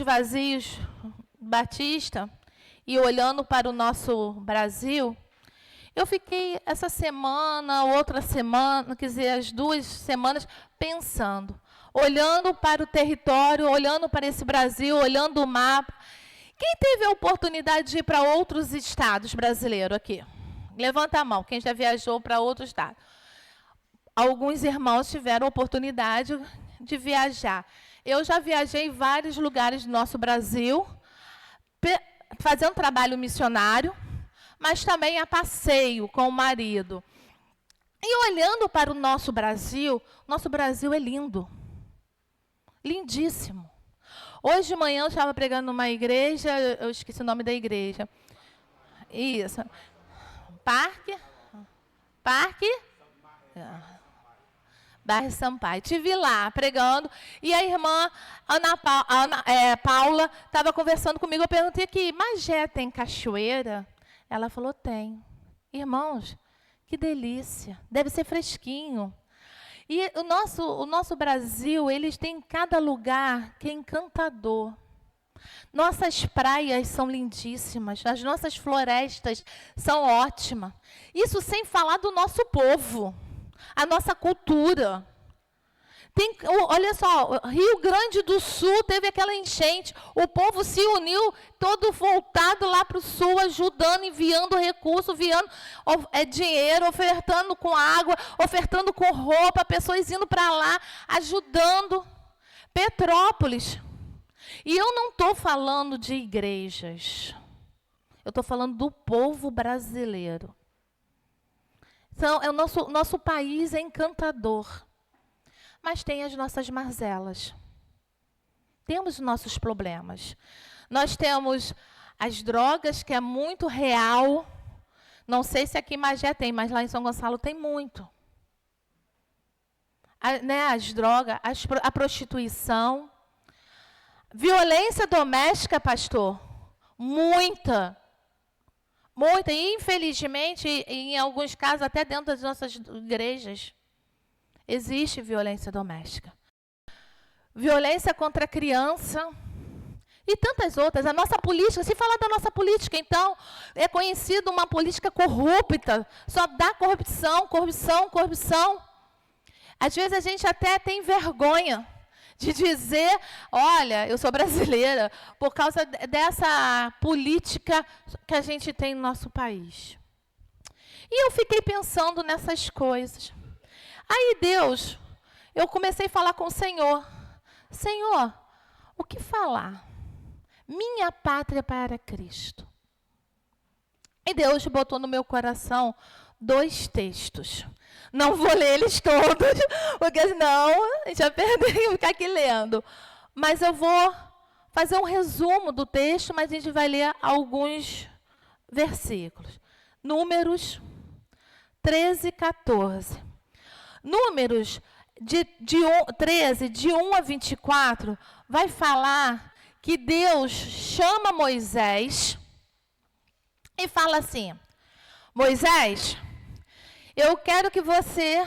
vazios Batista e olhando para o nosso Brasil, eu fiquei essa semana, outra semana, quer dizer, as 2 semanas, pensando, olhando para o território, olhando para esse Brasil, olhando o mapa. Quem teve a oportunidade de ir para outros estados brasileiros aqui? Levanta a mão, quem já viajou para outro estado. Alguns irmãos tiveram a oportunidade de viajar. Eu já viajei em vários lugares do nosso Brasil, fazendo trabalho missionário, mas também a passeio com o marido. E olhando para o nosso Brasil é lindo. Lindíssimo. Hoje de manhã eu estava pregando numa igreja, eu esqueci o nome da igreja. Isso. Parque? Bairro Sampaio. Estive lá pregando e a irmã Paula estava conversando comigo. Eu perguntei aqui, Magé tem cachoeira? Ela falou, tem. Irmãos, que delícia. Deve ser fresquinho. E o nosso Brasil, eles têm cada lugar que é encantador. Nossas praias são lindíssimas, as nossas florestas são ótimas. Isso sem falar do nosso povo, a nossa cultura. Olha só, Rio Grande do Sul teve aquela enchente, o povo se uniu, todo voltado lá para o sul, ajudando, enviando recursos, enviando dinheiro, ofertando com água, ofertando com roupa, pessoas indo para lá, ajudando. Petrópolis. E eu não estou falando de igrejas, eu estou falando do povo brasileiro. Então, o nosso país é encantador. Mas tem as nossas mazelas. Temos nossos problemas. Nós temos as drogas, que é muito real. Não sei se aqui em Magé tem, mas lá em São Gonçalo tem muito. As drogas, a prostituição. Violência doméstica, pastor. Muita. Muita. E, infelizmente, em alguns casos, até dentro das nossas igrejas. Existe violência doméstica. Violência contra a criança. E tantas outras. A nossa política, se falar da nossa política, então, é conhecida uma política corrupta. Só dá corrupção, corrupção, corrupção. Às vezes a gente até tem vergonha de dizer, olha, eu sou brasileira, por causa dessa política que a gente tem no nosso país. E eu fiquei pensando nessas coisas. Aí Deus, eu comecei a falar com o Senhor. Senhor, o que falar? Minha pátria para Cristo. E Deus botou no meu coração 2 textos. Não vou ler eles todos, porque senão já perdi, ficar aqui lendo. Mas eu vou fazer um resumo do texto, mas a gente vai ler alguns versículos. Números 13 e 14. Números 13, de 1 a 24, vai falar que Deus chama Moisés e fala assim, Moisés, eu quero que você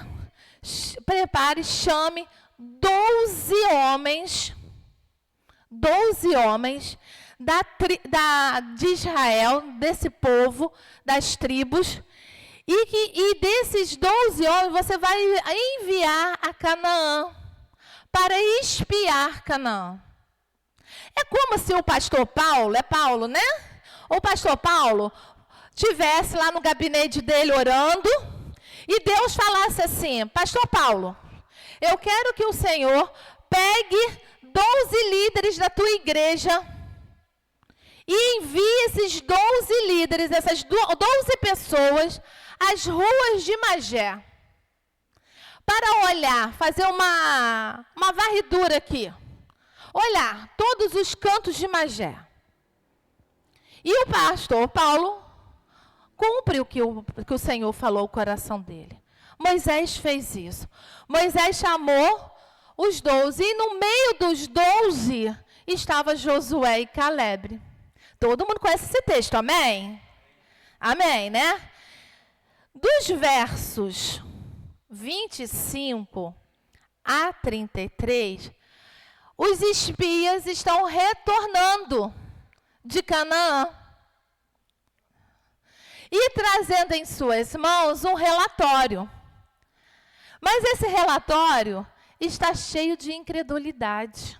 prepare, chame 12 homens de Israel, desse povo, das tribos, e desses 12 homens você vai enviar a Canaã, para espiar Canaã. É como se o pastor Paulo, é Paulo, né? O pastor Paulo estivesse lá no gabinete dele orando, e Deus falasse assim, pastor Paulo, eu quero que o Senhor pegue 12 líderes da tua igreja, e envie esses 12 líderes, essas 12 pessoas, às ruas de Magé, para olhar, fazer uma varredura aqui, olhar todos os cantos de Magé. E o pastor Paulo cumpre o que o Senhor falou ao coração dele. Moisés fez isso. Moisés chamou os 12, e no meio dos 12 estava Josué e Caleb. Todo mundo conhece esse texto, amém? Amém, né? Dos versos 25 a 33, os espias estão retornando de Canaã e trazendo em suas mãos um relatório. Mas esse relatório está cheio de incredulidade.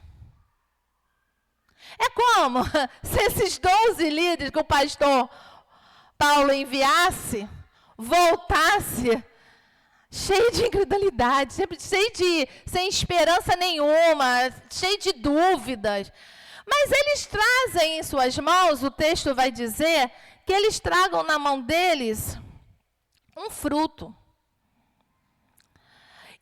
É como se esses 12 líderes que o pastor Paulo enviasse, voltasse cheio de incredulidade, sem esperança nenhuma, cheio de dúvidas. Mas eles trazem em suas mãos, o texto vai dizer, que eles tragam na mão deles um fruto.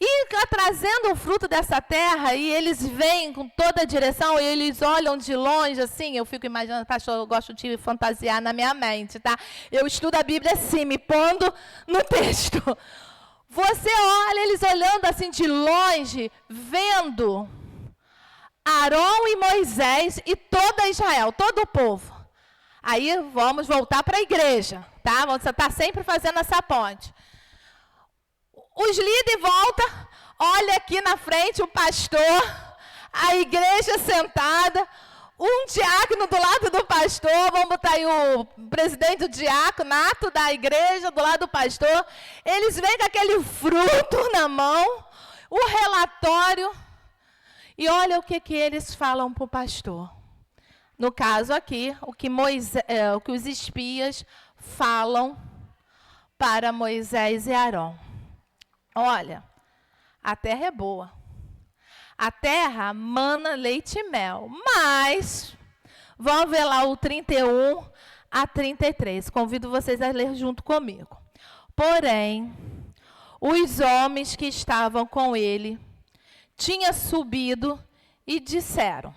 E trazendo o fruto dessa terra, e eles vêm com toda a direção, e eles olham de longe, assim, eu fico imaginando, pastor, eu gosto de fantasiar na minha mente, tá? Eu estudo a Bíblia assim, me pondo no texto. Você olha eles olhando assim de longe, vendo Arão e Moisés e toda Israel, todo o povo. Aí vamos voltar para a igreja, tá? Você está sempre fazendo essa ponte. Os líderes voltam, olha aqui na frente o pastor, a igreja sentada, um diácono do lado do pastor, vamos botar aí o presidente do diaconato da igreja do lado do pastor. Eles vêm com aquele fruto na mão, o relatório, e olha o que eles falam para o pastor. No caso aqui, o que os espias falam para Moisés e Arão. Olha, a terra é boa. A terra mana leite e mel. Mas, vamos ver lá o 31 a 33. Convido vocês a ler junto comigo. Porém, os homens que estavam com ele tinham subido e disseram: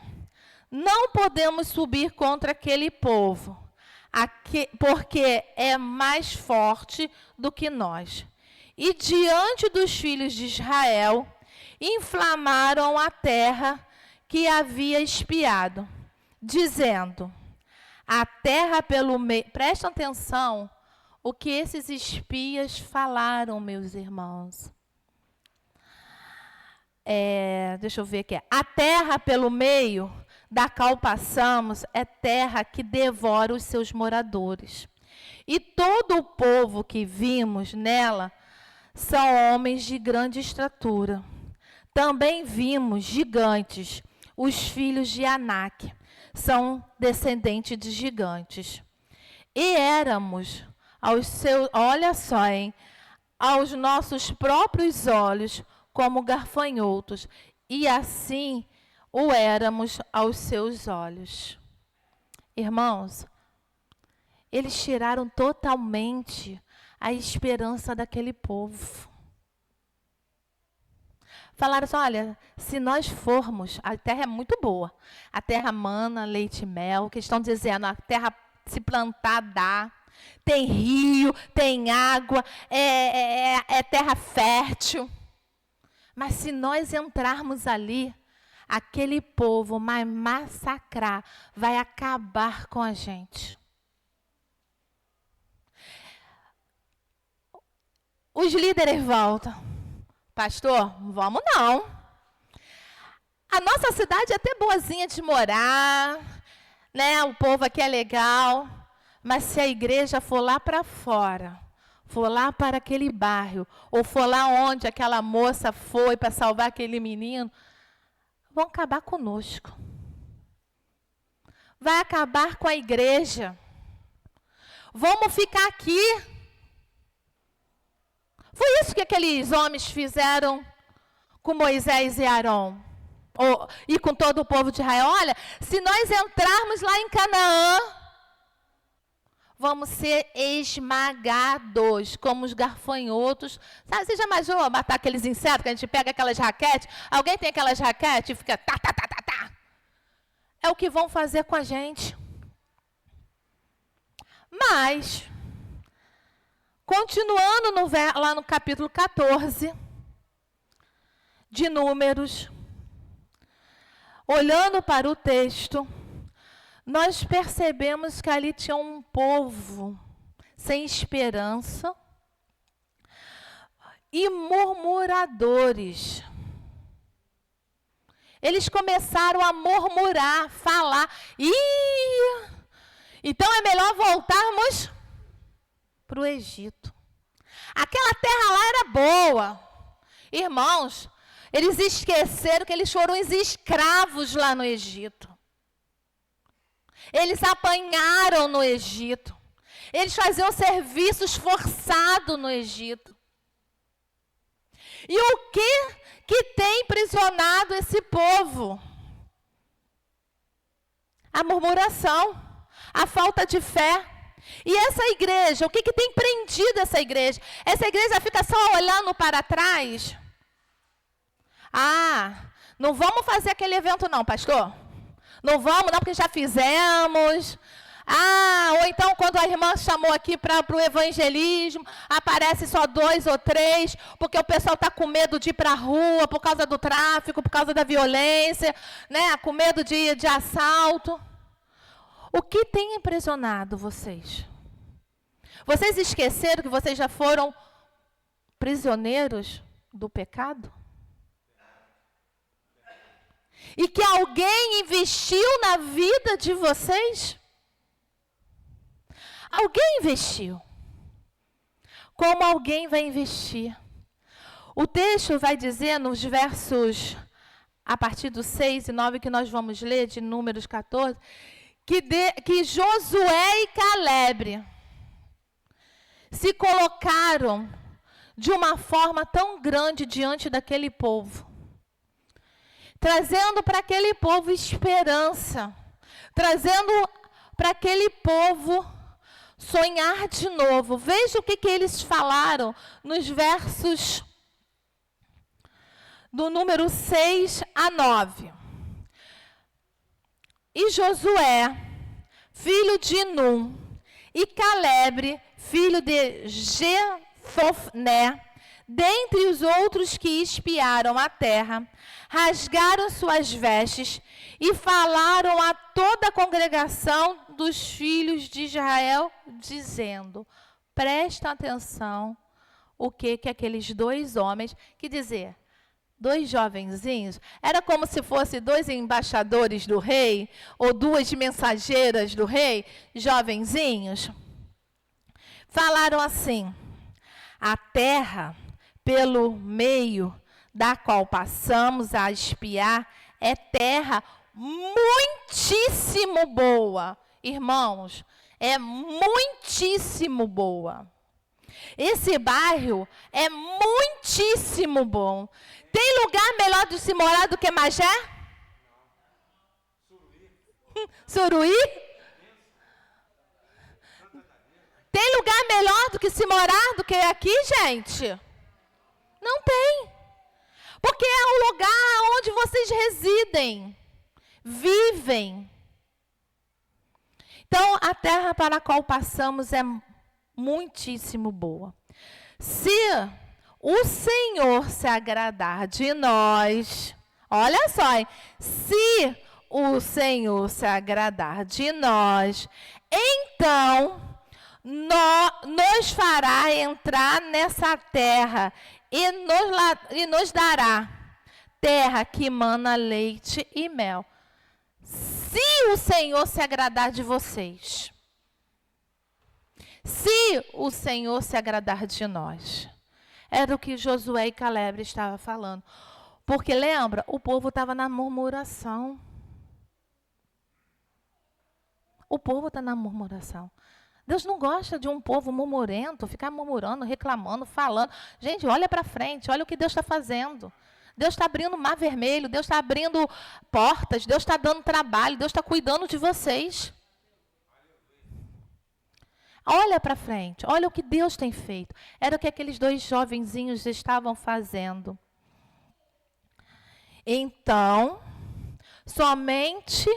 não podemos subir contra aquele povo, porque é mais forte do que nós. E diante dos filhos de Israel, inflamaram a terra que havia espiado, dizendo: a terra pelo meio... Prestem atenção o que esses espias falaram, meus irmãos. Deixa eu ver aqui. A terra pelo meio da qual passamos é terra que devora os seus moradores. E todo o povo que vimos nela são homens de grande estatura. Também vimos gigantes, os filhos de Anak, são descendentes de gigantes. E éramos, olha só, aos nossos próprios olhos, como gafanhotos, e assim o éramos aos seus olhos. Irmãos, eles tiraram totalmente a esperança daquele povo. Falaram assim: olha, se nós formos, a terra é muito boa. A terra mana leite e mel, que estão dizendo, a terra se plantar dá. Tem rio, tem água, é terra fértil. Mas se nós entrarmos ali, aquele povo vai massacrar, vai acabar com a gente. Os líderes voltam. Pastor, vamos não. A nossa cidade é até boazinha de morar, né? O povo aqui é legal. Mas se a igreja for lá para fora, for lá para aquele bairro, ou for lá onde aquela moça foi para salvar aquele menino, vão acabar conosco. Vai acabar com a igreja. Vamos ficar aqui. Foi isso que aqueles homens fizeram com Moisés e Arão. E com todo o povo de Israel. Olha, se nós entrarmos lá em Canaã, vamos ser esmagados, como os gafanhotos. Sabe, você já imaginou matar aqueles insetos, que a gente pega aquelas raquetes? Alguém tem aquelas raquetes e fica tá. É o que vão fazer com a gente. Mas, continuando lá no capítulo 14 de Números, olhando para o texto, nós percebemos que ali tinha um povo sem esperança e murmuradores. Eles começaram a murmurar, falar. Então é melhor voltarmos para o Egito. Aquela terra lá era boa. Irmãos, eles esqueceram que eles foram os escravos lá no Egito. Eles apanharam no Egito. Eles faziam serviços forçados no Egito. E o que tem aprisionado esse povo? A murmuração, a falta de fé. E essa igreja, o que tem prendido essa igreja? Essa igreja fica só olhando para trás. Não vamos fazer aquele evento não, pastor. Não vamos não, porque já fizemos. Ou então quando a irmã chamou aqui para o evangelismo, aparece só 2 ou 3, porque o pessoal está com medo de ir para a rua, por causa do tráfico, por causa da violência, né? Com medo de assalto. O que tem impressionado vocês? Vocês esqueceram que vocês já foram prisioneiros do pecado? E que alguém investiu na vida de vocês? Alguém investiu. Como alguém vai investir? O texto vai dizer nos versos, a partir do 6 e 9, que nós vamos ler, de Números 14, que Josué e Caleb se colocaram de uma forma tão grande diante daquele povo, trazendo para aquele povo esperança, trazendo para aquele povo sonhar de novo. Veja o que eles falaram nos versos do número 6 a 9. E Josué, filho de Num, e Caleb, filho de Jefofné, dentre os outros que espiaram a terra, rasgaram suas vestes e falaram a toda a congregação dos filhos de Israel, dizendo: prestem atenção o que aqueles 2 homens, que dizer, 2 jovenzinhos, era como se fossem 2 embaixadores do rei, ou 2 mensageiras do rei, jovenzinhos, falaram assim: a terra pelo meio da qual passamos a espiar é terra muitíssimo boa. Irmãos, é muitíssimo boa. Esse bairro é muitíssimo bom. Tem lugar melhor de se morar do que Magé? Suruí? Tem lugar melhor do que se morar do que aqui, gente? Não tem. Porque é o lugar onde vocês residem, vivem. Então, a terra para a qual passamos é muitíssimo boa. Se o Senhor se agradar de nós, olha só, hein? Se o Senhor se agradar de nós, então nos fará entrar nessa terra e nos dará terra que mana leite e mel. Se o Senhor se agradar de vocês, se o Senhor se agradar de nós, era o que Josué e Caleb estavam falando. Porque lembra, o povo estava na murmuração. O povo está na murmuração. Deus não gosta de um povo murmurento, ficar murmurando, reclamando, falando. Gente, olha para frente, olha o que Deus está fazendo. Deus está abrindo o mar vermelho, Deus está abrindo portas, Deus está dando trabalho, Deus está cuidando de vocês. Olha para frente, olha o que Deus tem feito. Era o que aqueles 2 jovenzinhos estavam fazendo. Então, somente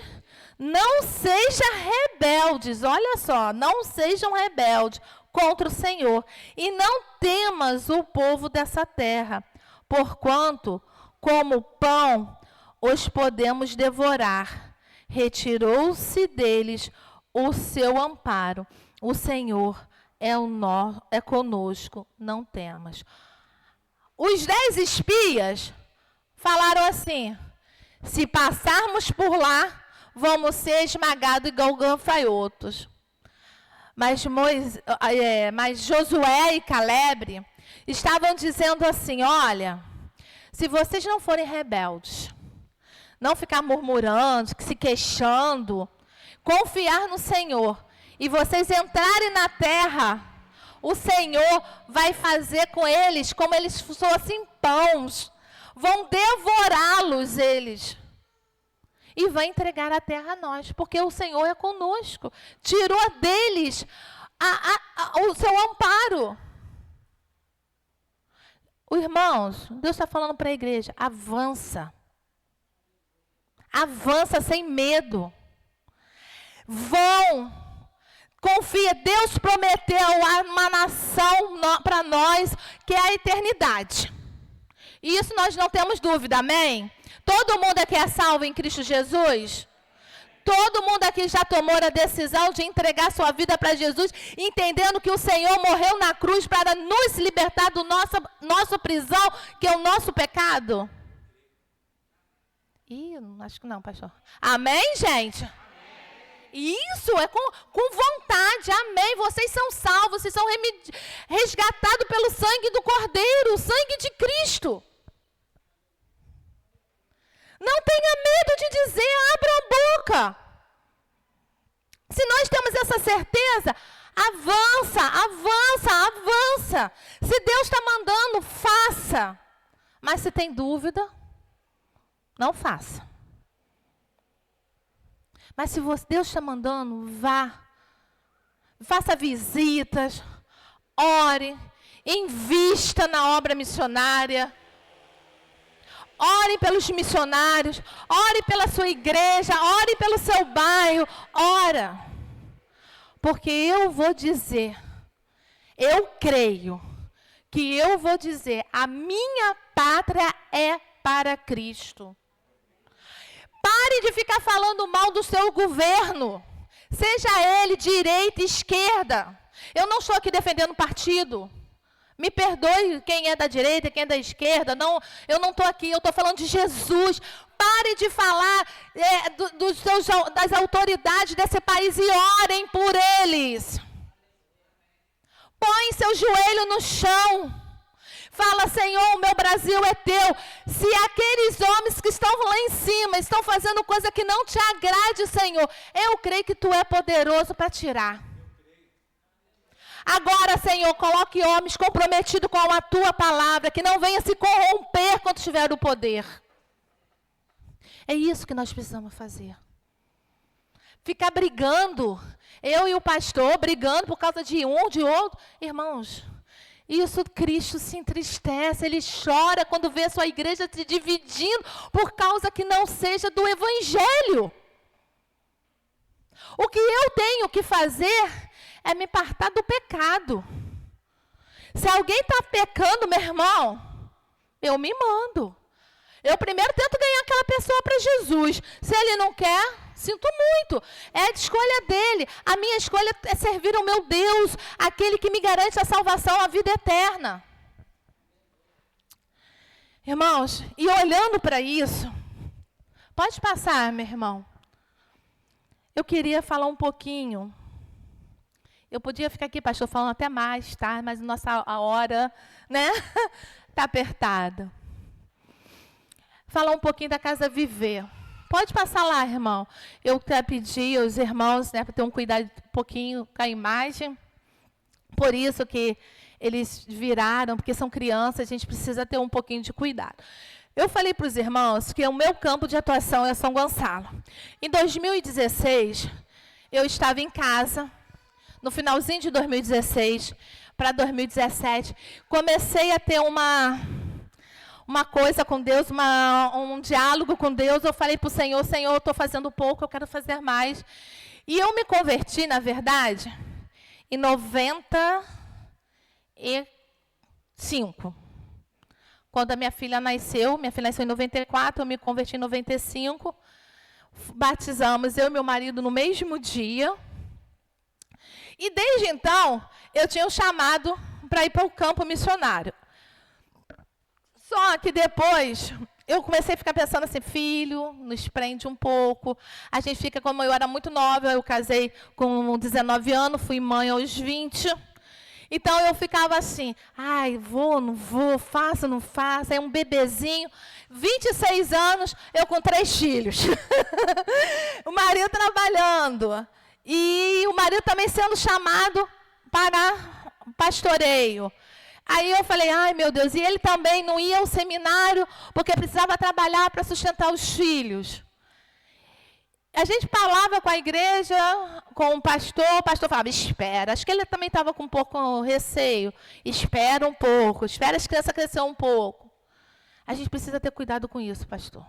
não sejam rebeldes, olha só, não sejam rebeldes contra o Senhor, e não temas o povo dessa terra, porquanto, como pão, os podemos devorar. Retirou-se deles o seu amparo. O Senhor é conosco, não temas. Os 10 espias falaram assim: Se passarmos por lá, vamos ser esmagados igual gafanhotos. Mas Josué e Caleb estavam dizendo assim, olha, se vocês não forem rebeldes, não ficar murmurando, se queixando, confiar no Senhor, e vocês entrarem na terra, o Senhor vai fazer com eles como eles fossem pães, vão devorá-los eles, e vai entregar a terra a nós, porque o Senhor é conosco, tirou deles o seu amparo. Irmãos, Deus está falando para a igreja, avança. Avança sem medo. Confia, Deus prometeu uma nação para nós, que é a eternidade. E isso nós não temos dúvida, amém? Todo mundo aqui é salvo em Cristo Jesus? Todo mundo aqui já tomou a decisão de entregar sua vida para Jesus, entendendo que o Senhor morreu na cruz para nos libertar do nossa prisão, que é o nosso pecado? Acho que não, pastor. Amém, gente? Amém. Isso é com vontade, amém. Vocês são salvos, vocês são resgatados pelo sangue do Cordeiro, o sangue de Cristo. Não tenha medo de dizer, abra a boca. Se nós temos essa certeza, avança, avança, avança. Se Deus está mandando, faça. Mas se tem dúvida, não faça. Mas se Deus está mandando, vá. Faça visitas, ore, invista na obra missionária. Ore pelos missionários, ore pela sua igreja, ore pelo seu bairro, ora. Porque eu vou dizer, eu creio que eu vou dizer, a minha pátria é para Cristo. Pare de ficar falando mal do seu governo, seja ele direita, esquerda. Eu não estou aqui defendendo partido. Me perdoe quem é da direita, quem é da esquerda. Não, eu não estou aqui, eu estou falando de Jesus. Pare de falar das autoridades desse país e orem por eles. Põe seu joelho no chão. Fala, Senhor, o meu Brasil é teu. Se aqueles homens que estão lá em cima estão fazendo coisa que não te agrade, Senhor, eu creio que tu é poderoso para tirar. Agora, Senhor, coloque homens comprometidos com a tua palavra, que não venha se corromper quando tiver o poder. É isso que nós precisamos fazer. Ficar brigando, eu e o pastor brigando por causa de um, de outro. Irmãos, isso Cristo se entristece, ele chora quando vê a sua igreja se dividindo por causa que não seja do evangelho. O que eu tenho que fazer é me apartar do pecado. Se alguém está pecando, meu irmão, eu me mando. Eu primeiro tento ganhar aquela pessoa para Jesus. Se ele não quer, sinto muito. É de escolha dele. A minha escolha é servir ao meu Deus, aquele que me garante a salvação, a vida eterna. Irmãos, e olhando para isso, pode passar, meu irmão. Eu queria falar um pouquinho. Eu podia ficar aqui, pastor, falando até mais, tá? Mas a hora, né? Está apertada. Falar um pouquinho da Casa Viver. Pode passar lá, irmão. Eu até pedi aos irmãos, né, para ter um cuidado um pouquinho com a imagem. Por isso que eles viraram, porque são crianças, a gente precisa ter um pouquinho de cuidado. Eu falei para os irmãos que o meu campo de atuação é São Gonçalo. Em 2016, eu estava em casa. No finalzinho de 2016 para 2017, comecei a ter uma coisa com Deus, um diálogo com Deus. Eu falei para o Senhor, Senhor, eu estou fazendo pouco, eu quero fazer mais. E eu me converti, na verdade, em 95. Quando a minha filha nasceu em 94, eu me converti em 95. Batizamos eu e meu marido no mesmo dia. E desde então, eu tinha um chamado para ir para o campo missionário. Só que depois, eu comecei a ficar pensando assim, filho, nos prende um pouco. A gente fica, como eu era muito nova, eu casei com 19 anos, fui mãe aos 20. Então eu ficava assim, ai, vou, não vou, faço, não faço. Aí um bebezinho, 26 anos, eu com 3 filhos. O marido trabalhando. E o marido também sendo chamado para pastoreio. Aí eu falei, ai meu Deus, e ele também não ia ao seminário porque precisava trabalhar para sustentar os filhos. A gente falava com a igreja, com o pastor falava, espera. Acho que ele também estava com um pouco receio. Espera um pouco, espera as crianças crescer um pouco. A gente precisa ter cuidado com isso, pastor.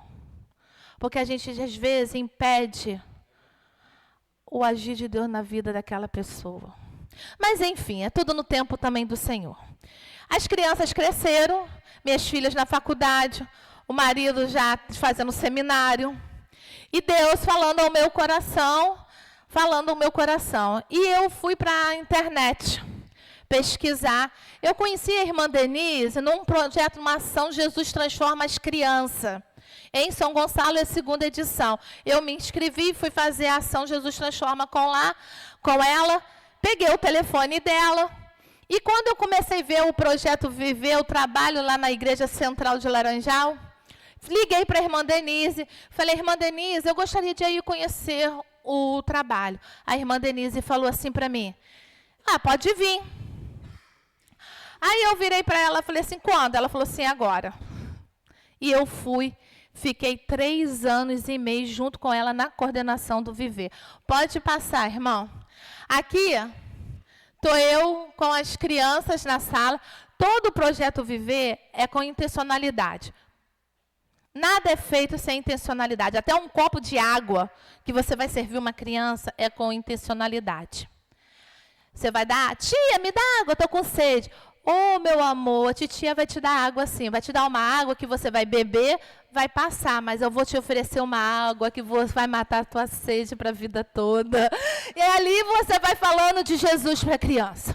Porque a gente, às vezes, impede o agir de Deus na vida daquela pessoa. Mas, enfim, é tudo no tempo também do Senhor. As crianças cresceram, minhas filhas na faculdade, o marido já fazendo seminário. E Deus falando ao meu coração, E eu fui para a internet pesquisar. Eu conheci a irmã Denise num projeto, numa ação Jesus Transforma as Crianças. Em São Gonçalo, é a 2ª edição. Eu me inscrevi, fui fazer a ação Jesus Transforma com ela. Peguei o telefone dela. E quando eu comecei a ver o projeto Viver, o trabalho lá na Igreja Central de Laranjal, liguei para a irmã Denise, falei, irmã Denise, eu gostaria de ir conhecer o trabalho. A irmã Denise falou assim para mim, pode vir. Aí eu virei para ela, falei assim, quando? Ela falou assim, agora. E eu fui, fiquei 3 anos e meio junto com ela na coordenação do Viver. Pode passar, irmão. Aqui, estou eu com as crianças na sala. Todo o projeto Viver é com intencionalidade. Nada é feito sem intencionalidade. Até um copo de água que você vai servir uma criança é com intencionalidade. Você vai dar, tia, me dá água, estou com sede. Ô, meu amor, a titia vai te dar água sim. Vai te dar uma água que você vai beber, vai passar. Mas eu vou te oferecer uma água que vai matar a tua sede para a vida toda. E ali você vai falando de Jesus para a criança.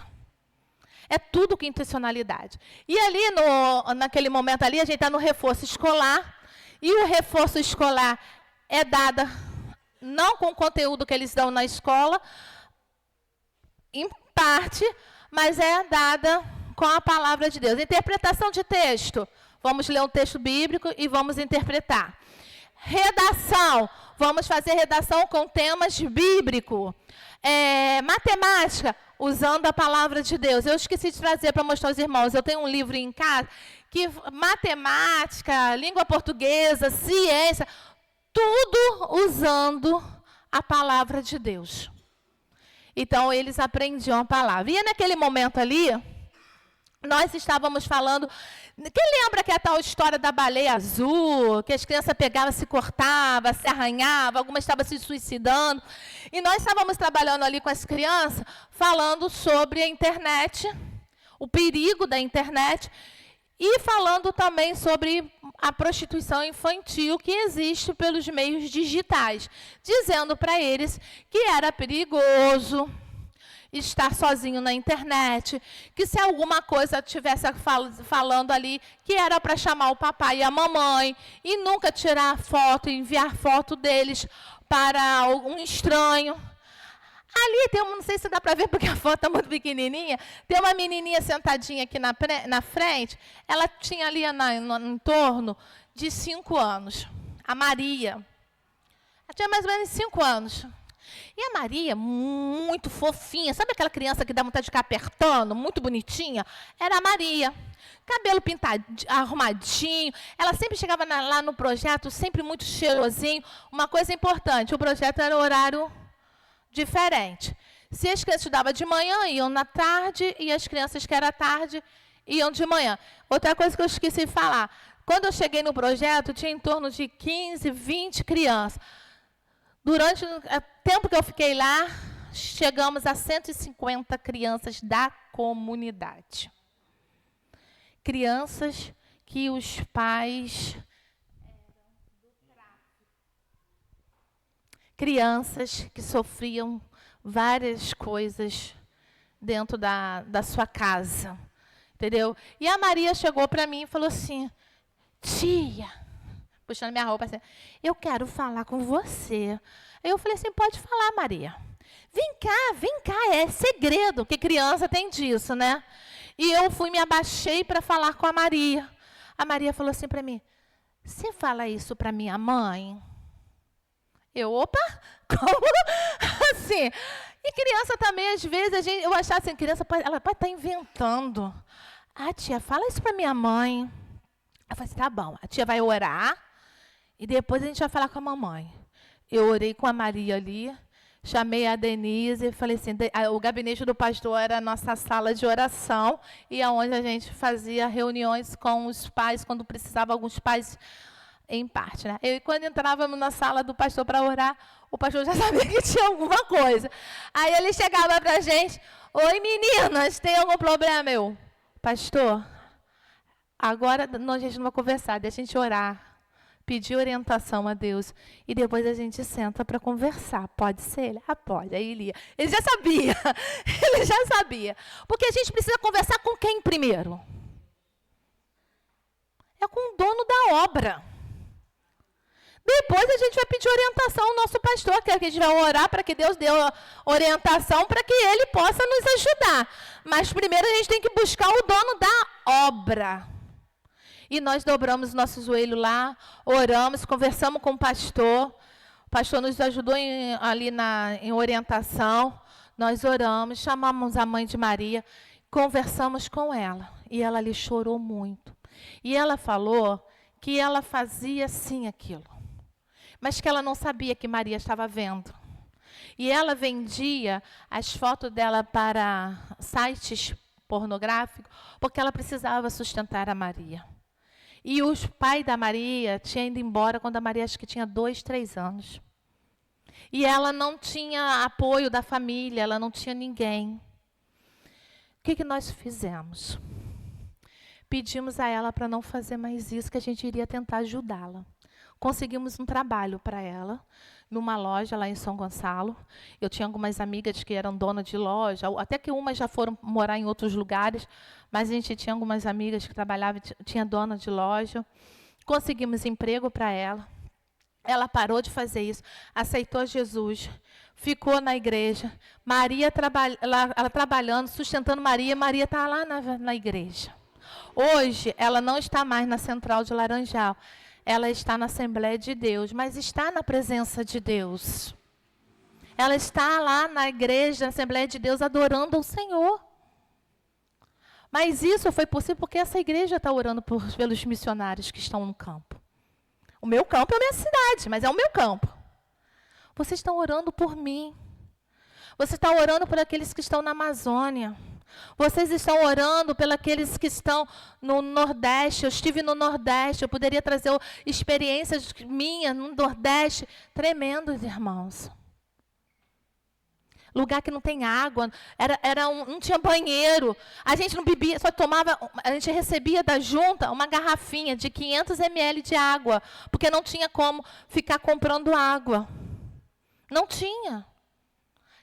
É tudo com intencionalidade. E ali, naquele momento ali, a gente está no reforço escolar. E o reforço escolar é dado não com o conteúdo que eles dão na escola, em parte, mas é dada com a palavra de Deus. Interpretação de texto. Vamos ler um texto bíblico e vamos interpretar. Redação. Vamos fazer redação com temas bíblicos. Matemática, usando a palavra de Deus. Eu esqueci de trazer para mostrar aos irmãos. Eu tenho um livro em casa que matemática, língua portuguesa, ciência, tudo usando a palavra de Deus. Então, eles aprendiam a palavra. E naquele momento ali, nós estávamos falando... Quem lembra que é a tal história da baleia azul, que as crianças pegavam, se cortavam, se arranhavam, algumas estavam se suicidando. E nós estávamos trabalhando ali com as crianças, falando sobre a internet, o perigo da internet, e falando também sobre a prostituição infantil que existe pelos meios digitais, dizendo para eles que era perigoso estar sozinho na internet, que se alguma coisa estivesse falando ali, que era para chamar o papai e a mamãe, e nunca tirar foto, enviar foto deles para algum estranho. Ali tem não sei se dá para ver porque a foto é muito pequenininha, tem uma menininha sentadinha aqui na frente, ela tinha ali em torno de 5 anos, a Maria. Ela tinha mais ou menos 5 anos. E a Maria, muito fofinha, sabe aquela criança que dá vontade de ficar apertando, muito bonitinha? Era a Maria. Cabelo pintado, arrumadinho. Ela sempre chegava lá no projeto, sempre muito cheirosinho. Uma coisa importante, o projeto era horário diferente. Se as crianças estudavam de manhã, iam na tarde, e as crianças que era tarde, iam de manhã. Outra coisa que eu esqueci de falar. Quando eu cheguei no projeto, tinha em torno de 15, 20 crianças. Durante o tempo que eu fiquei lá, chegamos a 150 crianças da comunidade. Crianças que os pais... Crianças que sofriam várias coisas dentro da sua casa. Entendeu? E a Maria chegou para mim e falou assim, tia, puxando minha roupa assim, eu quero falar com você. Aí eu falei assim, pode falar, Maria. Vem cá, é segredo, que criança tem disso, né? E eu me abaixei para falar com a Maria. A Maria falou assim para mim, você fala isso para minha mãe? Opa, como assim? E criança também, às vezes, eu achava assim, criança, ela pode estar inventando. Ah, tia, fala isso para minha mãe. Eu falei assim, tá bom, a tia vai orar e depois a gente vai falar com a mamãe. Eu orei com a Maria ali, chamei a Denise e falei assim, o gabinete do pastor era a nossa sala de oração e aonde a gente fazia reuniões com os pais, quando precisava alguns pais em parte, né? E quando entrávamos na sala do pastor para orar, o pastor já sabia que tinha alguma coisa. Aí ele chegava para a gente, oi meninas, tem algum problema? Eu, pastor, agora a gente não vai conversar, deixa a gente orar, pedir orientação a Deus e depois a gente senta para conversar. Pode ser? Ele, pode. Aí ele ia. Ele já sabia, ele já sabia. Porque a gente precisa conversar com quem primeiro? É com o dono da obra. Depois a gente vai pedir orientação ao nosso pastor, que a gente vai orar para que Deus dê orientação para que ele possa nos ajudar. Mas primeiro a gente tem que buscar o dono da obra. E nós dobramos o nosso joelho lá, oramos, conversamos com o pastor nos ajudou em orientação. Nós oramos, chamamos a mãe de Maria, conversamos com ela. E ela ali chorou muito. E ela falou que ela fazia sim aquilo, mas que ela não sabia que Maria estava vendo. E ela vendia as fotos dela para sites pornográficos, porque ela precisava sustentar a Maria. E o pai da Maria tinha ido embora quando a Maria acho que tinha 2, 3 anos. E ela não tinha apoio da família, ela não tinha ninguém. O que nós fizemos? Pedimos a ela para não fazer mais isso, que a gente iria tentar ajudá-la. Conseguimos um trabalho para ela, numa loja lá em São Gonçalo. Eu tinha algumas amigas que eram donas de loja, até que umas já foram morar em outros lugares, mas a gente tinha algumas amigas que trabalhavam, tinha dona de loja. Conseguimos emprego para ela. Ela parou de fazer isso, aceitou Jesus, ficou na igreja. Maria ela trabalhando, sustentando Maria, Maria está lá na igreja. Hoje, ela não está mais na Central de Laranjal. Ela está na Assembleia de Deus, mas está na presença de Deus. Ela está lá na igreja, na Assembleia de Deus, adorando ao Senhor. Mas isso foi possível porque essa igreja está orando pelos missionários que estão no campo. O meu campo é a minha cidade, mas é o meu campo. Vocês estão orando por mim. Você está orando por aqueles que estão na Amazônia. Vocês estão orando pelos aqueles que estão no Nordeste. Eu estive no Nordeste, eu poderia trazer experiências minhas no Nordeste. Tremendos, irmãos. Lugar que não tem água, não tinha banheiro. A gente não bebia, só tomava, a gente recebia da junta uma garrafinha de 500 ml de água, porque não tinha como ficar comprando água. Não tinha.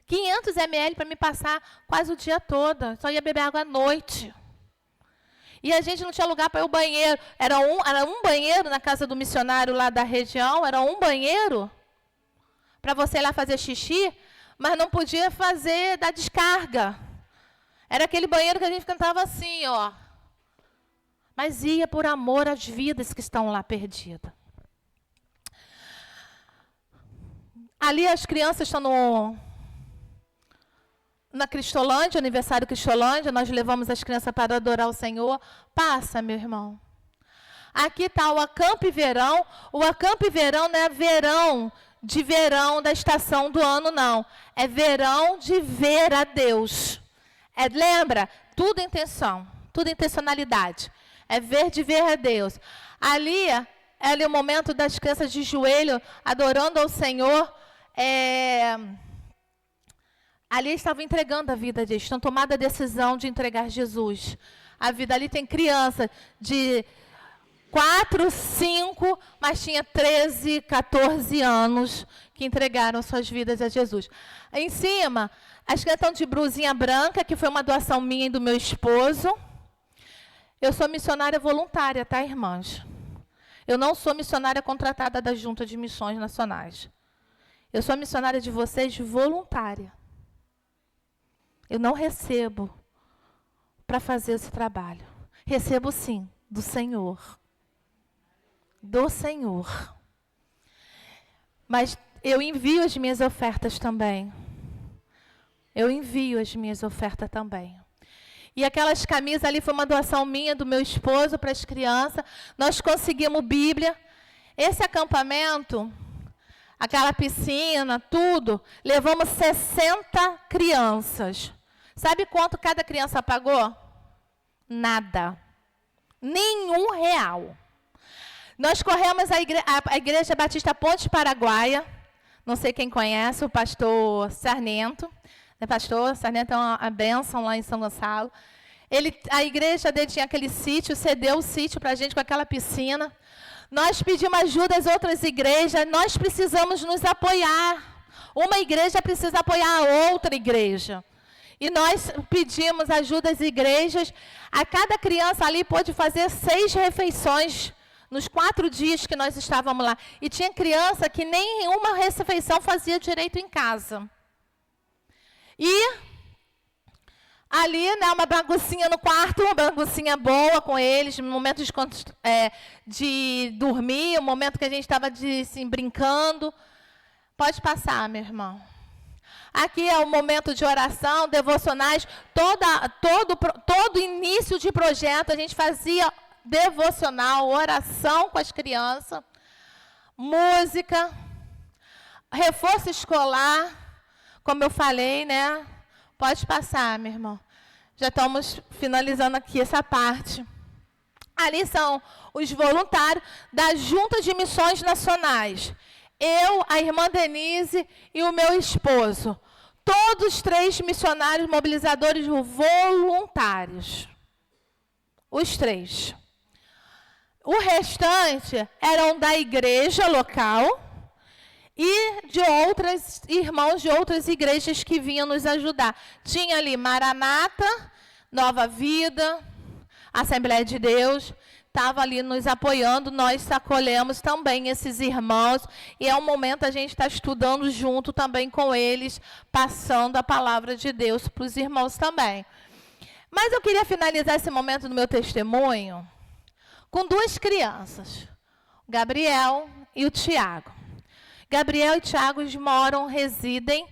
500 ml para me passar quase o dia todo. Só ia beber água à noite. E a gente não tinha lugar para ir ao banheiro. Era um banheiro na casa do missionário lá da região. Era um banheiro para você ir lá fazer xixi, mas não podia fazer da descarga. Era aquele banheiro que a gente cantava assim, ó. Mas ia por amor às vidas que estão lá perdidas. Ali as crianças estão na Cristolândia, aniversário Cristolândia, nós levamos as crianças para adorar o Senhor. Passa, meu irmão. Aqui está o Acampe Verão. O Acampe Verão não é verão de verão da estação do ano, não. É verão de ver a Deus. Lembra? Tudo intenção, tudo intencionalidade. É ver de ver a Deus. Ali é o momento das crianças de joelho, adorando ao Senhor. Ali estavam entregando a vida a Deus, estão tomando a decisão de entregar Jesus. A vida ali tem criança de 4, 5, mas tinha 13, 14 anos que entregaram suas vidas a Jesus. Em cima, as crianças estão de blusinha branca, que foi uma doação minha e do meu esposo. Eu sou missionária voluntária, tá, irmãs? Eu não sou missionária contratada da Junta de Missões Nacionais. Eu sou missionária de vocês voluntária. Eu não recebo para fazer esse trabalho. Recebo sim, do Senhor. Do Senhor. Mas eu envio as minhas ofertas também. Eu envio as minhas ofertas também. E aquelas camisas ali foi uma doação minha, do meu esposo, para as crianças. Nós conseguimos Bíblia. Esse acampamento, aquela piscina, tudo, levamos 60 crianças. Sabe quanto cada criança pagou? Nada. Nenhum real. Nós corremos a Igreja Batista Ponte Paraguaia. Não sei quem conhece, o pastor Sarnento. Pastor Sarnento é uma bênção lá em São Gonçalo. A igreja dele tinha aquele sítio, cedeu o sítio para a gente com aquela piscina. Nós pedimos ajuda às outras igrejas, nós precisamos nos apoiar. Uma igreja precisa apoiar a outra igreja. E nós pedimos ajuda às igrejas. A cada criança ali pôde fazer 6 refeições nos 4 dias que nós estávamos lá. E tinha criança que nem uma refeição fazia direito em casa. E ali, né, uma baguncinha no quarto, uma baguncinha boa com eles, um momento de dormir, um momento que a gente estava assim, brincando. Pode passar, meu irmão. Aqui é o momento de oração, devocionais. Todo início de projeto a gente fazia devocional, oração com as crianças, música, reforço escolar. Como eu falei, né? Pode passar, meu irmão. Já estamos finalizando aqui essa parte. Ali são os voluntários da Junta de Missões Nacionais. Eu, a irmã Denise e o meu esposo. Todos 3 missionários mobilizadores voluntários. Os 3. O restante eram da igreja local e de outras irmãos de outras igrejas que vinham nos ajudar. Tinha ali Maranata, Nova Vida, Assembleia de Deus, estava ali nos apoiando. Nós acolhemos também esses irmãos e é um momento a gente está estudando junto também com eles, passando a palavra de Deus para os irmãos também. Mas eu queria finalizar esse momento do meu testemunho com 2 crianças, o Gabriel e o Tiago. Gabriel e Tiago residem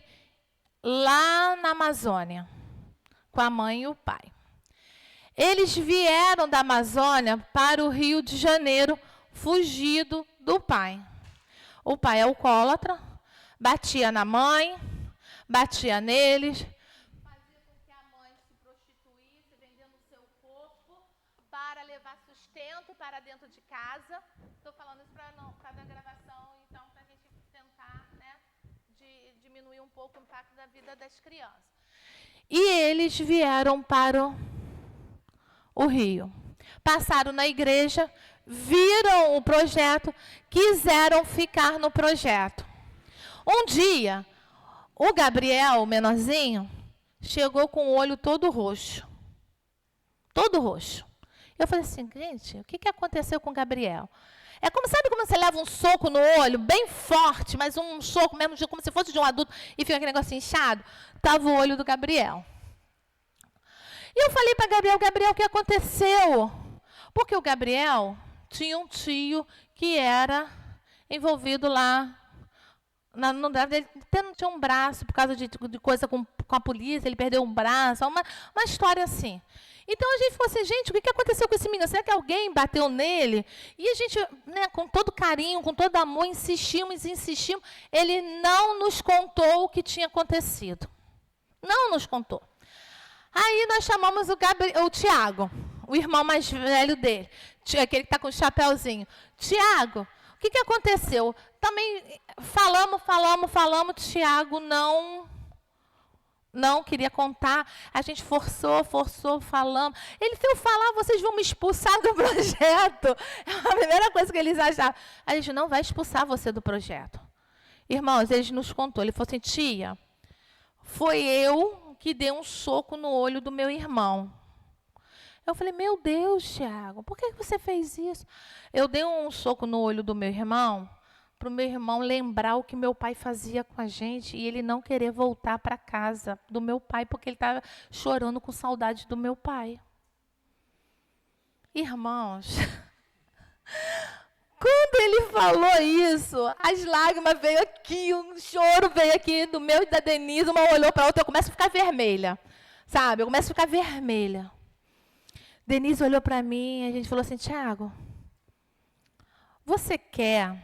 lá na Amazônia, com a mãe e o pai. Eles vieram da Amazônia para o Rio de Janeiro, fugido do pai. O pai é alcoólatra, batia na mãe, batia neles, fazia com que a mãe se prostituísse, vendendo o seu corpo para levar sustento para dentro de casa. Estou falando isso para a gravação, então, para a gente tentar, né, diminuir um pouco o impacto da vida das crianças. E eles vieram para o Rio. Passaram na igreja, viram o projeto, quiseram ficar no projeto. Um dia, o Gabriel, o menorzinho, chegou com o olho todo roxo. Todo roxo. Eu falei assim, gente, o que aconteceu com o Gabriel? Sabe como você leva um soco no olho, bem forte, mas um soco mesmo, como se fosse de um adulto, e fica aquele negócio inchado? Estava o olho do Gabriel. E eu falei para Gabriel, o que aconteceu? Porque o Gabriel tinha um tio que era envolvido lá, ele não tinha um braço, por causa de coisa com a polícia, ele perdeu um braço, uma história assim. Então a gente falou assim, gente, o que aconteceu com esse menino? Será que alguém bateu nele? E a gente, né, com todo carinho, com todo amor, insistimos. Ele não nos contou o que tinha acontecido. Não nos contou. Aí nós chamamos o Tiago, o irmão mais velho dele, aquele que está com o chapéuzinho. Tiago, o que aconteceu? Também falamos, Tiago não queria contar, a gente forçou, falamos. Ele foi falar, vocês vão me expulsar do projeto. É a primeira coisa que eles achavam. A gente não vai expulsar você do projeto. Irmãos, eles nos contou, ele falou assim, tia, foi eu que dei um soco no olho do meu irmão. Eu falei, meu Deus, Tiago, por que você fez isso? Eu dei um soco no olho do meu irmão, para o meu irmão lembrar o que meu pai fazia com a gente e ele não querer voltar para casa do meu pai, porque ele estava chorando com saudade do meu pai. Irmãos, quando ele falou isso, as lágrimas veio aqui, um choro veio aqui do meu e da Denise, uma olhou para a outra, eu começo a ficar vermelha, sabe? Eu começo a ficar vermelha. Denise olhou para mim e a gente falou assim, Tiago, você quer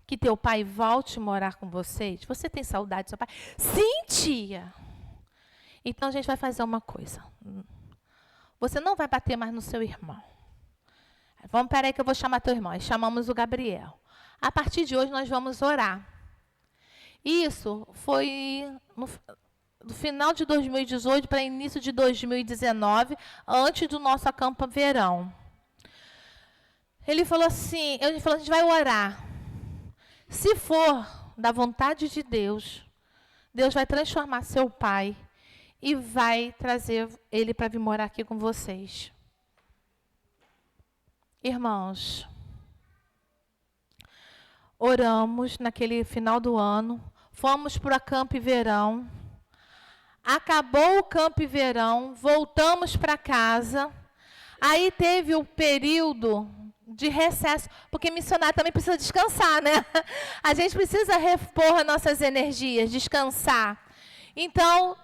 que teu pai volte a morar com vocês? Você tem saudade do seu pai? Sim, tia. Então a gente vai fazer uma coisa. Você não vai bater mais no seu irmão. Vamos, peraí que eu vou chamar teu irmão. Aí chamamos o Gabriel. A partir de hoje nós vamos orar. Isso foi no final de 2018 para início de 2019, antes do nosso acampa verão. Ele falou assim, a gente vai orar. Se for da vontade de Deus, Deus vai transformar seu pai e vai trazer ele para vir morar aqui com vocês. Irmãos, oramos naquele final do ano, fomos para o acampa verão, acabou o campo verão, voltamos para casa, aí teve o período de recesso, porque missionário também precisa descansar, né? A gente precisa repor nossas energias, descansar. Então,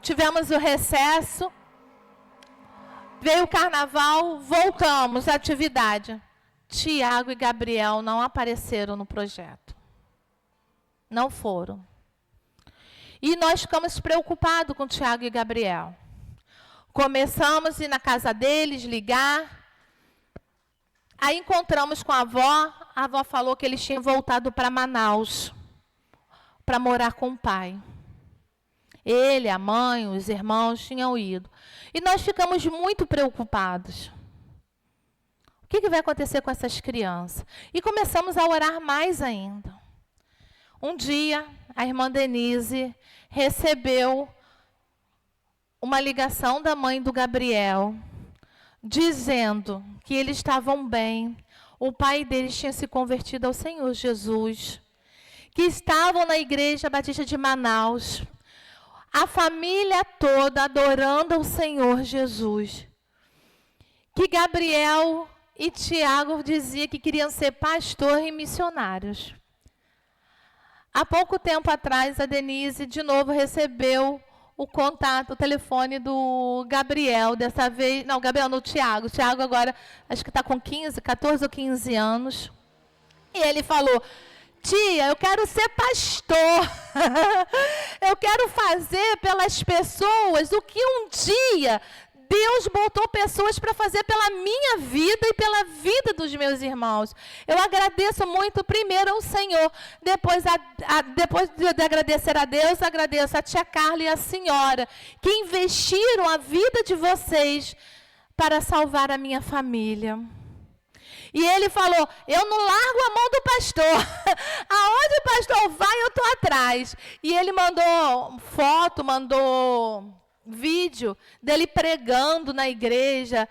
tivemos o recesso, veio o carnaval, voltamos à atividade. Tiago e Gabriel não apareceram no projeto. Não foram. E nós ficamos preocupados com Tiago e Gabriel. Começamos a ir na casa deles, ligar. Aí encontramos com a avó falou que eles tinham voltado para Manaus, para morar com o pai. Ele, a mãe, os irmãos tinham ido. E nós ficamos muito preocupados. O que vai acontecer com essas crianças? E começamos a orar mais ainda. Um dia, a irmã Denise recebeu uma ligação da mãe do Gabriel, dizendo que eles estavam bem, o pai deles tinha se convertido ao Senhor Jesus, que estavam na Igreja Batista de Manaus, a família toda adorando ao Senhor Jesus, que Gabriel e Tiago diziam que queriam ser pastor e missionários. Há pouco tempo atrás, a Denise de novo recebeu o contato, o telefone do Gabriel, dessa vez, não, Gabriel, no Tiago. O Tiago agora, acho que está com 14 ou 15 anos. E ele falou, tia, eu quero ser pastor. Eu quero fazer pelas pessoas o que um dia Deus botou pessoas para fazer pela minha vida e pela vida dos meus irmãos. Eu agradeço muito primeiro ao Senhor. Depois de agradecer a Deus, agradeço a tia Carla e a senhora, que investiram a vida de vocês para salvar a minha família. E ele falou, eu não largo a mão do pastor. Aonde o pastor vai, eu estou atrás. E ele mandou foto, mandou vídeo dele pregando na igreja.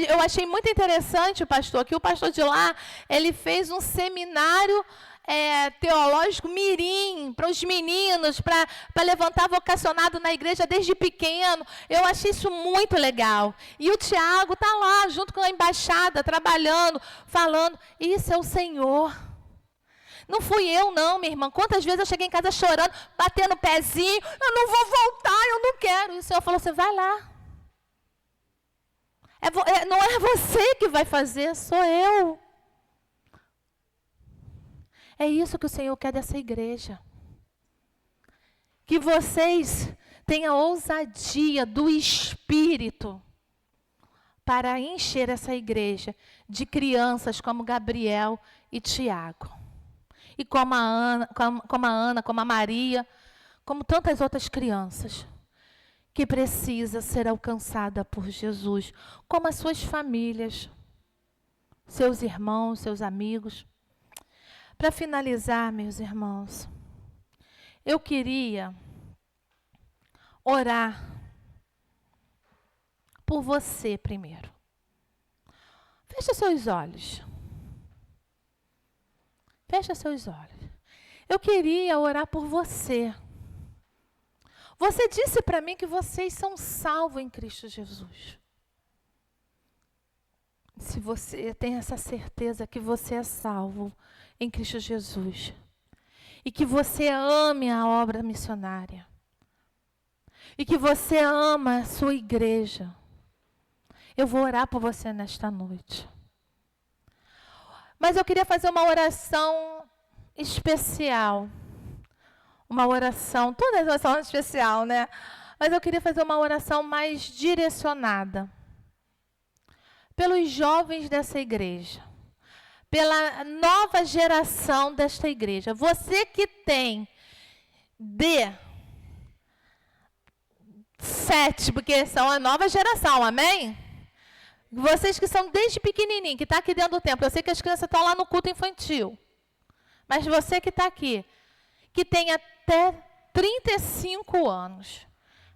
Eu achei muito interessante, pastor, que o pastor de lá, ele fez um seminário teológico mirim para os meninos, para levantar vocacionado na igreja desde pequeno. Eu achei isso muito legal. E o Tiago está lá, junto com a embaixada, trabalhando, falando, isso é o Senhor. Não fui eu não, minha irmã. Quantas vezes eu cheguei em casa chorando, batendo o pezinho, eu não vou voltar, eu não quero. E o Senhor falou, você vai lá. Não é você que vai fazer, sou eu. É isso que o Senhor quer dessa igreja. Que vocês tenham ousadia do Espírito para encher essa igreja de crianças como Gabriel e Tiago. E como a Ana, como a Maria, como tantas outras crianças, que precisa ser alcançada por Jesus, como as suas famílias, seus irmãos, seus amigos. Para finalizar, meus irmãos, eu queria orar por você primeiro. Fecha seus olhos. Fecha seus olhos. Eu queria orar por você. Você disse para mim que vocês são salvos em Cristo Jesus. Se você tem essa certeza que você é salvo em Cristo Jesus e que você ame a obra missionária e que você ama a sua igreja, eu vou orar por você nesta noite. Mas eu queria fazer uma oração especial. Uma oração, todas as orações são especial, né? Mas eu queria fazer uma oração mais direcionada pelos jovens dessa igreja, pela nova geração desta igreja. Você que tem de 7, porque são a nova geração, amém? Vocês que são desde pequenininho, que está aqui dentro do templo. Eu sei que as crianças estão lá no culto infantil. Mas você que está aqui, que tem até 35 anos,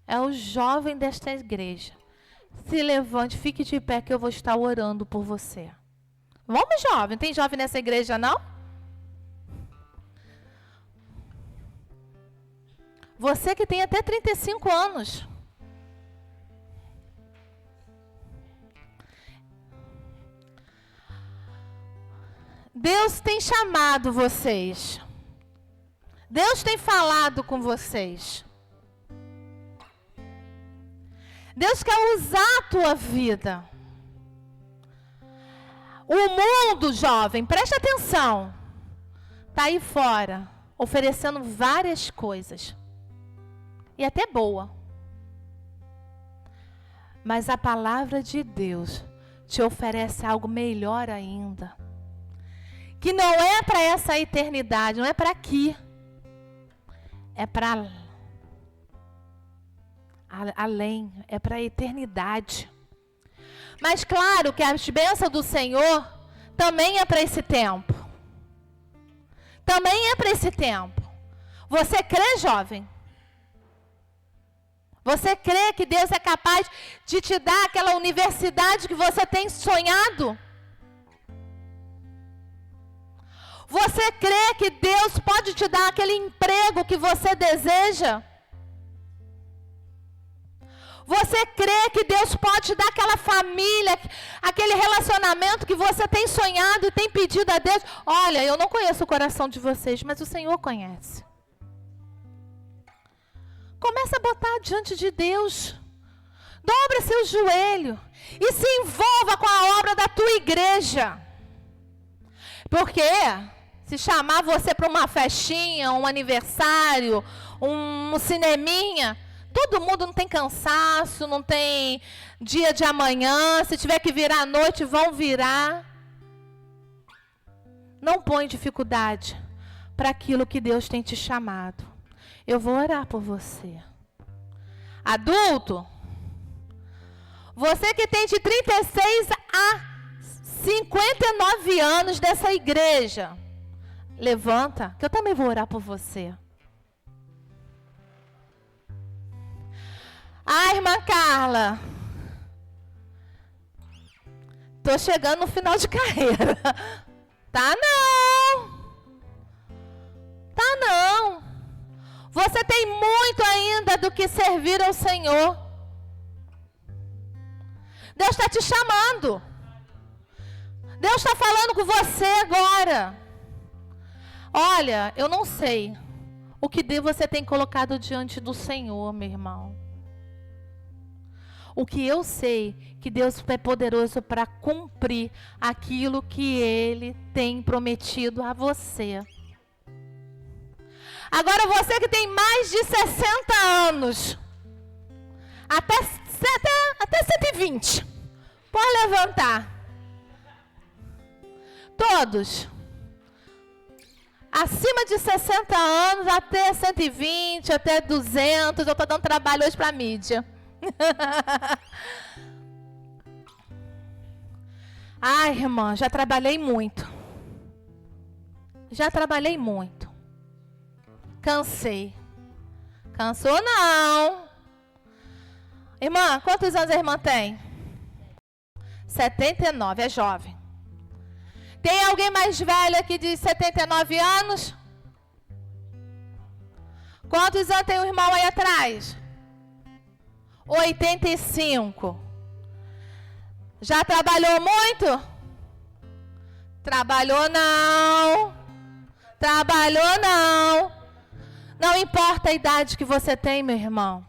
é o jovem desta igreja. Se levante, fique de pé que eu vou estar orando por você. Vamos, jovem. Tem jovem nessa igreja, não? Você que tem até 35 anos. Deus tem chamado vocês. Deus tem falado com vocês. Deus quer usar a tua vida. O mundo, jovem, presta atenção, está aí fora, oferecendo várias coisas. E até boa. Mas a palavra de Deus te oferece algo melhor ainda. Que não é para essa eternidade, não é para aqui. É para além, é para a eternidade. Mas claro que as bênçãos do Senhor também é para esse tempo. Também é para esse tempo. Você crê, jovem? Você crê que Deus é capaz de te dar aquela universidade que você tem sonhado? Você crê que Deus pode te dar aquele emprego que você deseja? Você crê que Deus pode te dar aquela família, aquele relacionamento que você tem sonhado e tem pedido a Deus? Olha, eu não conheço o coração de vocês, mas o Senhor conhece. Começa a botar diante de Deus. Dobra seu joelho e se envolva com a obra da tua igreja. Porque se chamar você para uma festinha, um aniversário, um cineminha, todo mundo não tem cansaço, não tem dia de amanhã. Se tiver que virar à noite, vão virar. Não põe dificuldade para aquilo que Deus tem te chamado. Eu vou orar por você. Adulto, você que tem de 36 a 59 anos dessa igreja, levanta, que eu também vou orar por você. Ah, irmã Carla, tô chegando no final de carreira. Tá não. Tá não. Você tem muito ainda do que servir ao Senhor. Deus está te chamando. Deus está falando com você agora. Olha, eu não sei o que você tem colocado diante do Senhor, meu irmão. O que eu sei que Deus é poderoso para cumprir aquilo que Ele tem prometido a você. Agora você que tem mais de 60 anos, até 120, pode levantar. Todos. Acima de 60 anos, até 120, até 200, eu estou dando trabalho hoje para a mídia. Ai, irmã, já trabalhei muito. Já trabalhei muito. Cansei. Cansou não. Irmã, quantos anos a irmã tem? 79, é jovem. Tem alguém mais velho aqui de 79 anos? Quantos anos tem o irmão aí atrás? 85. Já trabalhou muito? Trabalhou não. Trabalhou não. Não importa a idade que você tem, meu irmão.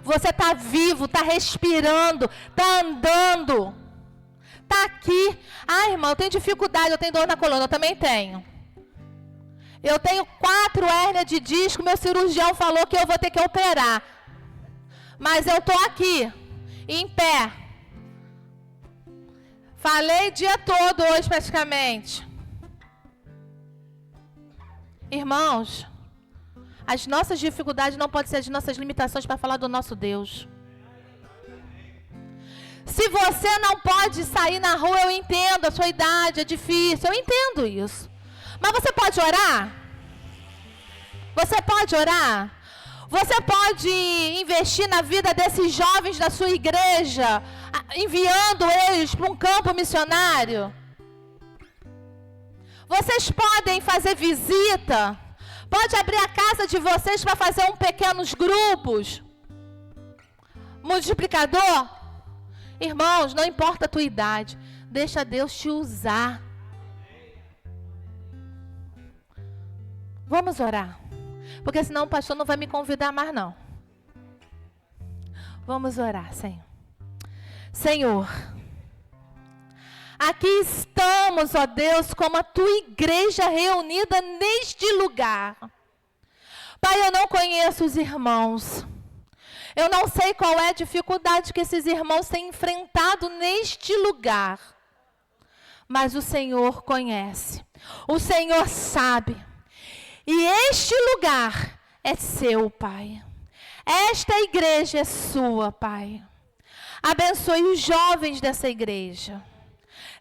Você está vivo, está respirando, está andando. Está aqui. Ah, irmão, eu tenho dificuldade, eu tenho dor na coluna. Eu também tenho. Eu tenho 4 hérnias de disco. Meu cirurgião falou que eu vou ter que operar. Mas eu estou aqui, em pé. Falei o dia todo hoje praticamente. Irmãos, as nossas dificuldades não podem ser as nossas limitações para falar do nosso Deus. Se você não pode sair na rua, eu entendo, a sua idade é difícil, eu entendo isso. Mas você pode orar? Você pode orar? Você pode investir na vida desses jovens da sua igreja, enviando eles para um campo missionário? Vocês podem fazer visita? Pode abrir a casa de vocês para fazer pequenos grupos? Multiplicador? Irmãos, não importa a tua idade, deixa Deus te usar. Vamos orar, porque senão o pastor não vai me convidar mais não. Vamos orar, Senhor. Senhor, aqui estamos, ó Deus, como a tua igreja reunida neste lugar. Pai, eu não conheço os irmãos. Eu não sei qual é a dificuldade que esses irmãos têm enfrentado neste lugar. Mas o Senhor conhece. O Senhor sabe. E este lugar é seu, Pai. Esta igreja é sua, Pai. Abençoe os jovens dessa igreja.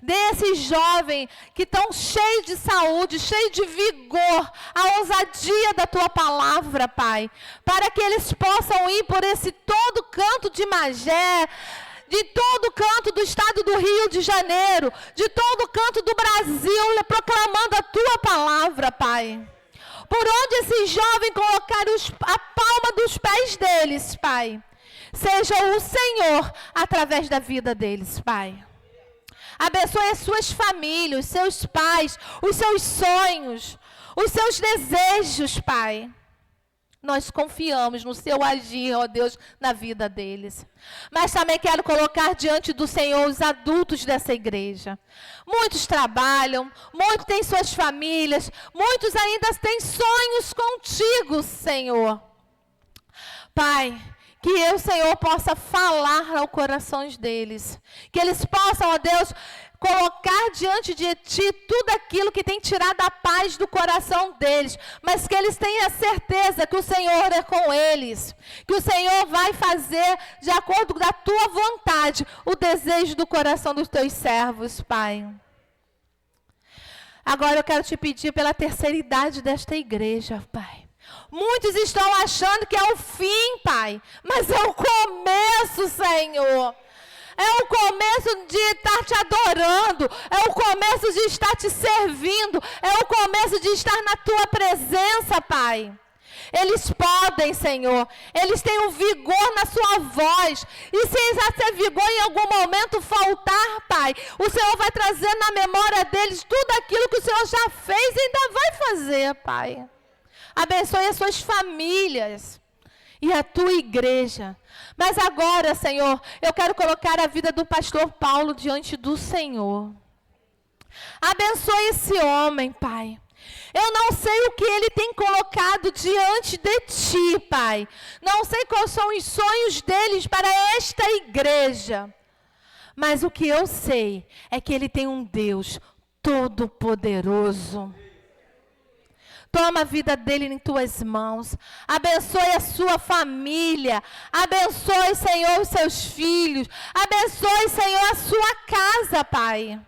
Desses jovens que estão cheios de saúde, cheios de vigor, a ousadia da tua palavra, Pai, para que eles possam ir por esse todo canto de Magé, de todo canto do estado do Rio de Janeiro, de todo canto do Brasil, proclamando a tua palavra, Pai. Por onde esses jovens colocarem a palma dos pés deles, Pai, seja o Senhor através da vida deles, Pai. Abençoe as suas famílias, os seus pais, os seus sonhos, os seus desejos, Pai. Nós confiamos no seu agir, ó Deus, na vida deles. Mas também quero colocar diante do Senhor os adultos dessa igreja. Muitos trabalham, muitos têm suas famílias, muitos ainda têm sonhos contigo, Senhor. Pai, que eu, Senhor, possa falar ao coração deles. Que eles possam, ó Deus, colocar diante de Ti tudo aquilo que tem tirado a paz do coração deles. Mas que eles tenham a certeza que o Senhor é com eles. Que o Senhor vai fazer, de acordo com a Tua vontade, o desejo do coração dos Teus servos, Pai. Agora eu quero te pedir pela terceira idade desta igreja, Pai. Muitos estão achando que é o fim, Pai, mas é o começo, Senhor. É o começo de estar te adorando, é o começo de estar te servindo, é o começo de estar na tua presença, Pai. Eles podem, Senhor, eles têm um vigor na sua voz, e se esse vigor em algum momento faltar, Pai, o Senhor vai trazer na memória deles tudo aquilo que o Senhor já fez e ainda vai fazer, Pai. Abençoe as suas famílias e a tua igreja. Mas agora, Senhor, eu quero colocar a vida do pastor Paulo diante do Senhor. Abençoe esse homem, Pai. Eu não sei o que ele tem colocado diante de Ti, Pai. Não sei quais são os sonhos deles para esta igreja. Mas o que eu sei é que ele tem um Deus todo-poderoso. Toma a vida dele em tuas mãos. Abençoe a sua família. Abençoe, Senhor, os seus filhos. Abençoe, Senhor, a sua casa, Pai.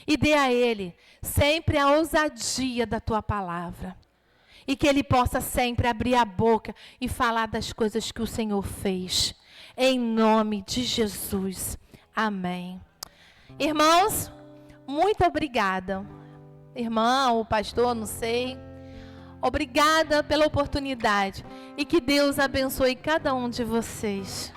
E dê a ele sempre a ousadia da tua palavra. E que ele possa sempre abrir a boca e falar das coisas que o Senhor fez. Em nome de Jesus. Amém. Irmãos, muito obrigada. Irmão, o pastor, não sei. Obrigada pela oportunidade. E que Deus abençoe cada um de vocês.